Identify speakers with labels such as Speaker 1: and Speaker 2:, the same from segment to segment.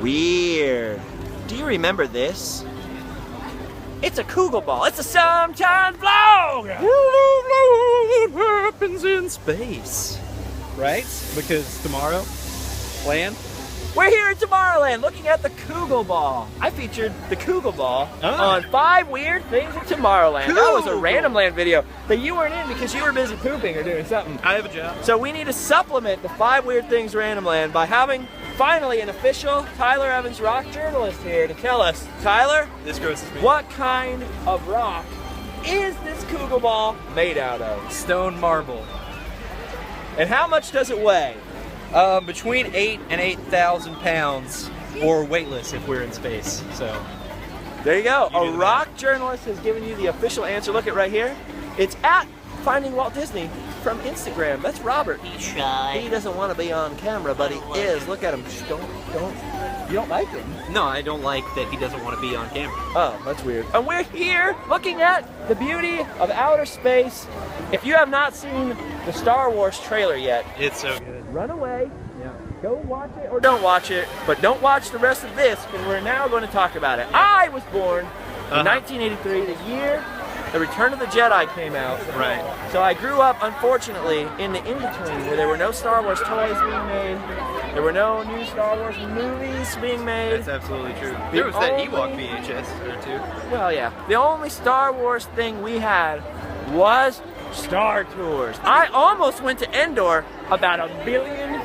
Speaker 1: Weird. Do you remember this? It's a Kugelball. It's a sometimes vlog. What happens in space?
Speaker 2: Right? Because Tomorrowland.
Speaker 1: We're here at Tomorrowland looking at the Kugelball. I featured the Kugelball on 5 weird things at Tomorrowland. That was a Random Land video that you weren't in because you were busy pooping or doing something.
Speaker 2: I have a job.
Speaker 1: So we need to supplement the 5 weird things Random Land by having finally an official Tyler Evans rock journalist here to tell us, Tyler,
Speaker 2: This grosses me.
Speaker 1: what kind of rock is this Kugelball made out of?
Speaker 2: Stone marble.
Speaker 1: And how much does it weigh?
Speaker 2: Between 8 and 8,000 pounds, or weightless if we're in space. So
Speaker 1: There you go.
Speaker 2: You do
Speaker 1: A
Speaker 2: the
Speaker 1: rock journalist has given you the official answer. Look at right here. It's at Finding Walt Disney from Instagram. That's Robert.
Speaker 3: He's shy.
Speaker 1: He doesn't want to be on camera, but he is. Look at him. Shh, don't. You don't like him?
Speaker 2: no, I don't like that he doesn't want to be on camera.
Speaker 1: Oh, that's weird. And we're here looking at the beauty of outer space. If you have not seen the Star Wars trailer yet,
Speaker 2: It's so good.
Speaker 1: run away.
Speaker 2: Yeah.
Speaker 1: Go watch it or don't watch it, but don't watch the rest of this because we're now going to talk about it. I was born in 1983, the year The Return of the Jedi came out.
Speaker 2: Right.
Speaker 1: So I grew up, unfortunately, in the in-between where there were no Star Wars toys being made, there were no new Star Wars movies being made.
Speaker 2: That's absolutely true. There was that Ewok VHS or two.
Speaker 1: Well, yeah. The only Star Wars thing we had was Star Tours. I almost went to Endor about 1 billion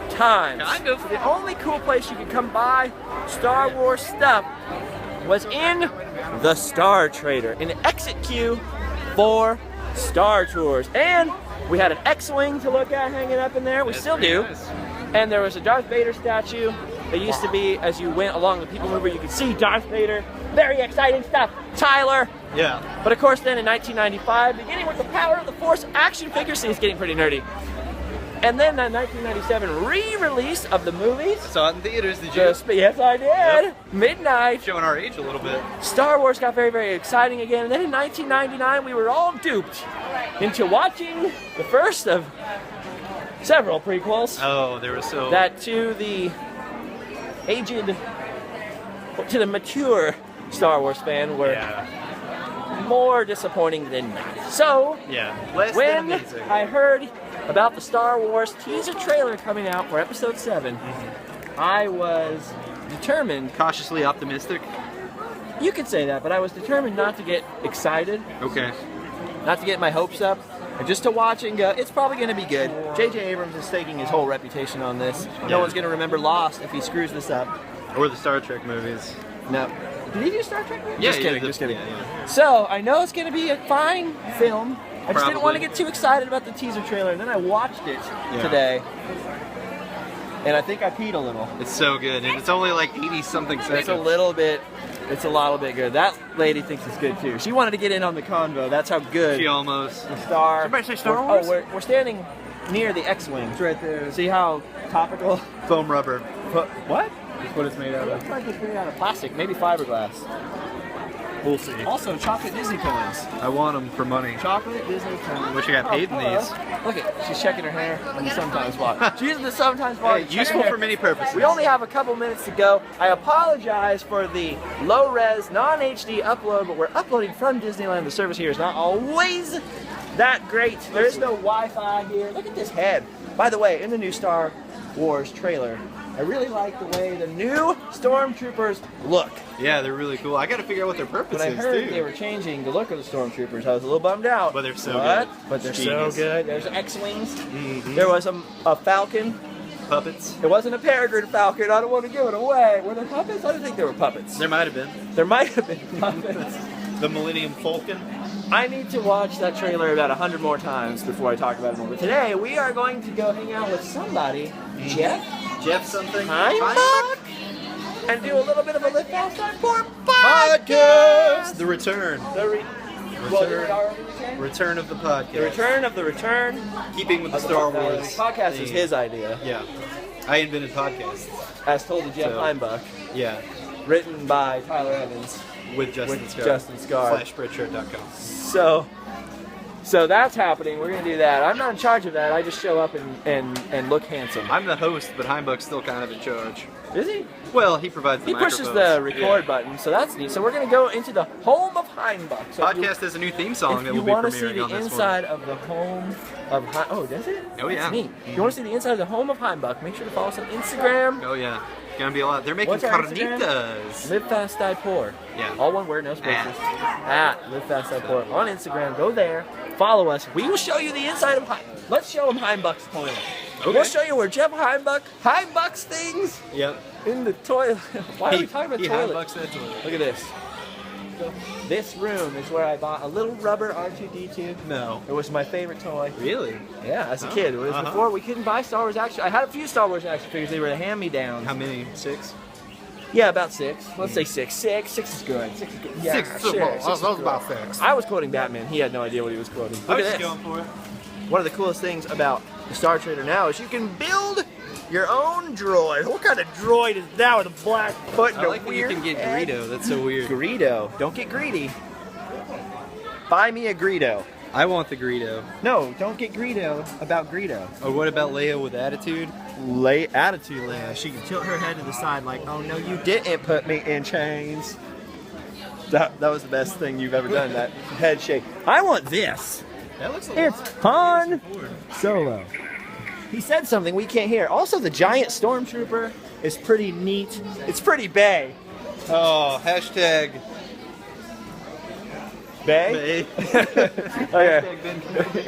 Speaker 1: times.
Speaker 2: Kind of.
Speaker 1: The only cool place you could come buy Star Wars stuff was in the Star Trader, in the exit queue for Star Tours. And we had an X-Wing to look at hanging up in there. We still do.
Speaker 2: Nice.
Speaker 1: And there was a Darth Vader statue. That used to be, as you went along the People Mover, you could see Darth Vader. Very exciting stuff. Tyler.
Speaker 2: Yeah.
Speaker 1: But of course then in 1995, beginning with the Power of the Force action figure, see, it's getting pretty nerdy. And then the 1997 re-release of the movies.
Speaker 2: Saw it in theaters, did you?
Speaker 1: Yes, I did.
Speaker 2: Yep.
Speaker 1: Midnight.
Speaker 2: Showing our age a little bit.
Speaker 1: Star Wars got very, very exciting again. And then in 1999, we were all duped into watching the first of several prequels.
Speaker 2: Oh, they were so...
Speaker 1: That to the aged, to the mature Star Wars fan were more disappointing than not. So,
Speaker 2: less
Speaker 1: when
Speaker 2: than amazing.
Speaker 1: I heard about the Star Wars teaser trailer coming out for Episode 7, I was determined.
Speaker 2: Cautiously optimistic.
Speaker 1: You could say that, but I was determined not to get excited,
Speaker 2: Okay.
Speaker 1: not to get my hopes up, and just to watch and go, it's probably going to be good. J.J. Abrams is staking his whole reputation on this. No one's going to remember Lost if he screws this up.
Speaker 2: Or the Star Trek movies.
Speaker 1: No. Did he do Star Trek?
Speaker 2: Yeah,
Speaker 1: just kidding, just kidding.
Speaker 2: Yeah.
Speaker 1: So, I know it's going to be a fine film. I just didn't want to
Speaker 2: Probably.
Speaker 1: get too excited about the teaser trailer, and then I watched it today. And I think I peed a little.
Speaker 2: It's so good, and it's only like 80-something seconds.
Speaker 1: It's a little bit good. That lady thinks it's good too. She wanted to get in on the convo. That's how good
Speaker 2: She almost.
Speaker 1: the Star...
Speaker 2: Somebody say Star Wars?
Speaker 1: Oh, we're standing near the X-Wing.
Speaker 2: It's right there.
Speaker 1: See how topical?
Speaker 2: Foam rubber.
Speaker 1: What?
Speaker 2: That's what it's made out
Speaker 1: Looks like it's made out of plastic, maybe fiberglass.
Speaker 2: We'll see.
Speaker 1: Also, chocolate Disney coins.
Speaker 2: I want them for money.
Speaker 1: Chocolate Disney coins.
Speaker 2: Wish I got paid in
Speaker 1: hello.
Speaker 2: these.
Speaker 1: Look at, she's checking her hair on the Sometimes Watch. She's using the Sometimes Watch.
Speaker 2: Hey, useful for many purposes.
Speaker 1: We only have a couple minutes to go. I apologize for the low-res, non-HD upload, but we're uploading from Disneyland. The service here is not always that great. There is no Wi-Fi here. Look at this head. By the way, in the new Star Wars trailer, I really like the way the new Stormtroopers look.
Speaker 2: Yeah, they're really cool. I gotta figure out what their purpose
Speaker 1: When I
Speaker 2: is,
Speaker 1: heard
Speaker 2: too.
Speaker 1: they were changing the look of the Stormtroopers, I was a little bummed out.
Speaker 2: But they're so good.
Speaker 1: But they're
Speaker 2: Genius.
Speaker 1: so good. There's X-Wings. There was a Falcon.
Speaker 2: Puppets.
Speaker 1: It wasn't a peregrine falcon. I don't want to give it away. Were there puppets? I don't think there were puppets.
Speaker 2: There might have been.
Speaker 1: There might have been puppets.
Speaker 2: The Millennium Falcon.
Speaker 1: I need to watch that trailer about 100 more times before I talk about it more. But today, we are going to go hang out with somebody,
Speaker 2: Jeff something.
Speaker 1: Heimbach, and do a little bit of a Lift Outside for
Speaker 2: Podcast. The return. Return of the podcast.
Speaker 1: The return of the return.
Speaker 2: Keeping with the
Speaker 1: of
Speaker 2: Star
Speaker 1: the
Speaker 2: Wars.
Speaker 1: podcast is
Speaker 2: theme.
Speaker 1: his idea,
Speaker 2: Yeah. I invented podcasts.
Speaker 1: as told to Jeff
Speaker 2: So-
Speaker 1: Heimbach,
Speaker 2: Yeah.
Speaker 1: written by Tyler Evans.
Speaker 2: With Justin
Speaker 1: With
Speaker 2: Scar.
Speaker 1: Justin Scar.
Speaker 2: /spreadshirt.com.
Speaker 1: So, So that's happening. We're gonna do that. I'm not in charge of that. I just show up and look handsome.
Speaker 2: I'm the host, but Heimbuck's still kind of in charge.
Speaker 1: Is he?
Speaker 2: Well, he provides the
Speaker 1: He pushes
Speaker 2: microphones.
Speaker 1: the record button, so that's neat. So we're gonna go into the home of Heimbuck. So
Speaker 2: Podcast has a new theme song
Speaker 1: if
Speaker 2: that
Speaker 1: you
Speaker 2: will be
Speaker 1: want to see
Speaker 2: premiering
Speaker 1: the
Speaker 2: on this
Speaker 1: inside of the home of oh, does it?
Speaker 2: Oh, yeah.
Speaker 1: That's neat. If you want to see the inside of the home of Heimbuck, make sure to follow us on Instagram.
Speaker 2: one. Oh yeah, it's gonna be a lot. They're making
Speaker 1: What's our Instagram?
Speaker 2: carnitas.
Speaker 1: Live Fast Die Poor.
Speaker 2: Yeah.
Speaker 1: All one word, no spaces. At Live Fast Die Poor on Instagram. Go there, follow us. We will show you the inside of Let's show them Heimbuck's toilet.
Speaker 2: Okay.
Speaker 1: We'll show you where Jeff Heimbuck's things
Speaker 2: Yep.
Speaker 1: in the toilet. Why are we talking about
Speaker 2: he
Speaker 1: toilet?
Speaker 2: Heimbucks that toilet.
Speaker 1: Look at this. This room is where I bought a little rubber R2-D2.
Speaker 2: No.
Speaker 1: It was my favorite toy.
Speaker 2: Really?
Speaker 1: Yeah, as a kid. It was before we couldn't buy Star Wars action. I had a few Star Wars action figures. They were the hand-me-downs.
Speaker 2: How many? 6?
Speaker 1: Yeah, about 6. Let's say 6. 6 is good. 6 is good. Yeah,
Speaker 3: 6.
Speaker 1: sure,
Speaker 3: Well,
Speaker 1: 6
Speaker 3: that
Speaker 1: is
Speaker 3: was
Speaker 1: good.
Speaker 3: about 6.
Speaker 1: I was quoting Batman. He had no idea what he was quoting. Look at this.
Speaker 2: Going for it.
Speaker 1: One of the coolest things about the Star Trader now is you can build your own droid. What kind of droid is that with a black foot and
Speaker 2: I like
Speaker 1: a
Speaker 2: that you
Speaker 1: weird
Speaker 2: can get
Speaker 1: head?
Speaker 2: Greedo. That's so weird.
Speaker 1: Greedo. Don't get greedy. Buy me a Greedo.
Speaker 2: I want the Greedo.
Speaker 1: No, don't get Greedo about Greedo.
Speaker 2: Or what about Leia with attitude?
Speaker 1: Attitude Leia. She can tilt her head to the side like, oh no, you didn't put me in chains. That was the best thing you've ever done, that head shake. I want this.
Speaker 2: That looks
Speaker 1: It's Han Solo. He said something we can't hear. Also, the giant stormtrooper is pretty neat. It's pretty bae.
Speaker 2: Oh, hashtag
Speaker 1: Bae?
Speaker 2: Bay.
Speaker 1: Okay.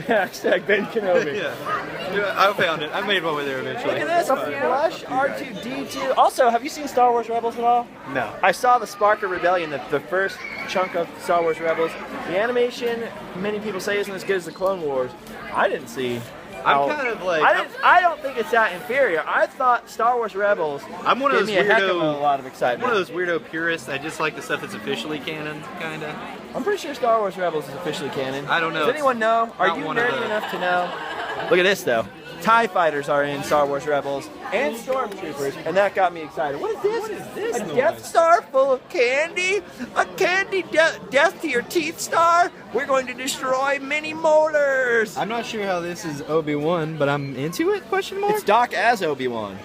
Speaker 1: Hashtag Ben Kenobi.
Speaker 2: Yeah, I found it. I made one with there eventually.
Speaker 1: Look at this, a flush R2-D2. Also, have you seen Star Wars Rebels at all?
Speaker 2: No.
Speaker 1: I saw the Spark of Rebellion, the first chunk of Star Wars Rebels. The animation, many people say, isn't as good as the Clone Wars. I didn't see.
Speaker 2: I'm kind of like
Speaker 1: I don't think it's that inferior. I thought Star Wars Rebels
Speaker 2: I'm one of
Speaker 1: gave
Speaker 2: those
Speaker 1: me a heck of
Speaker 2: weirdo.
Speaker 1: a lot of excitement.
Speaker 2: One of those weirdo purists. I just like the stuff that's officially canon, kind of.
Speaker 1: I'm pretty sure Star Wars Rebels is officially canon.
Speaker 2: I don't know.
Speaker 1: Does anyone know? Are
Speaker 2: Not
Speaker 1: you
Speaker 2: one of
Speaker 1: nerdy
Speaker 2: the-
Speaker 1: enough to know? Look at this though. TIE fighters are in Star Wars Rebels and Stormtroopers, and that got me excited. What is this?
Speaker 2: What is this
Speaker 1: A
Speaker 2: noise?
Speaker 1: Death Star full of candy? A candy death to your teeth star? We're going to destroy many molars.
Speaker 2: I'm not sure how this is Obi-Wan, but I'm into it? Question mark.
Speaker 1: It's Doc as Obi-Wan.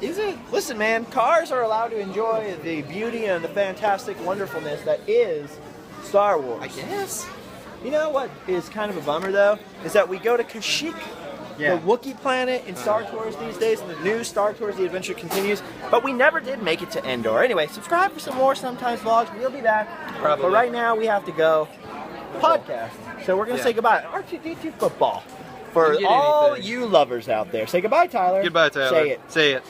Speaker 2: Is it?
Speaker 1: Listen, man, cars are allowed to enjoy the beauty and the fantastic wonderfulness that is Star Wars.
Speaker 2: I guess.
Speaker 1: You know what is kind of a bummer, though? Is that we go to Kashyyyk,
Speaker 2: Yeah.
Speaker 1: the Wookiee planet in Star Tours these days, and the new Star Tours The Adventure continues, but we never did make it to Endor. Anyway, subscribe for some more Sometimes vlogs. We'll be back.
Speaker 2: Probably.
Speaker 1: But right now, we have to go podcast. So we're going to
Speaker 2: Yeah.
Speaker 1: say goodbye. R2-D2 football. For
Speaker 2: Didn't get
Speaker 1: all
Speaker 2: anything.
Speaker 1: you lovers out there. Say goodbye, Tyler.
Speaker 2: Goodbye, Tyler.
Speaker 1: Say it.
Speaker 2: Say it.